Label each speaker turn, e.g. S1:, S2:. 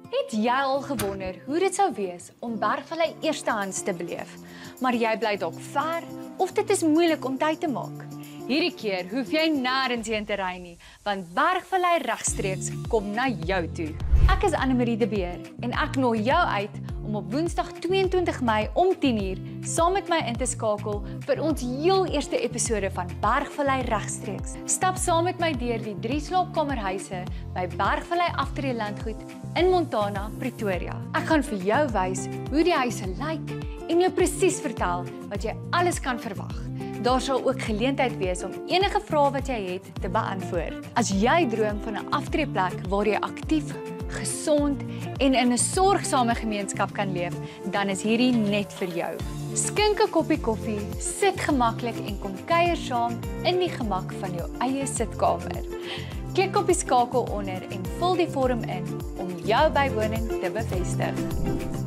S1: Het jy al gewonder hoe dit sou wees om Bergvallei eerstehands te beleef, maar jy bly dalk ver of dit is moeilik om tyd te maak? Hierdie keer hoef jy nêrens heen te ry nie, want Bergvallei regstreeks kom na jou toe. Ek is Annemarie de Beer en ek nooi jou uit om op Woensdag 22 Mei om 10:00 saam met my in te skakel vir ons heel eerste episode van Bergvallei regstreeks. Stap saam met my deur die 3 slaapkamerhuise by Bergvallei Aftree Landgoed in Montana, Pretoria. Ek gaan vir jou wys hoe die huise lyk en jou presies vertel wat jy alles kan verwag. Daar sal ook geleentheid wees om enige vrae wat jy het te beantwoord. As jy droom van 'n aftreeplek waar jy aktief, gesond en in 'n sorgsame gemeenskap kan leef, dan is hierdie net vir jou. Skink 'n koppie koffie, sit gemaklik en kom kuier saam in die gemak van jou eie sitkamer. Klik op die skakel onder en vul die vorm in om jou bywoning te bevestig.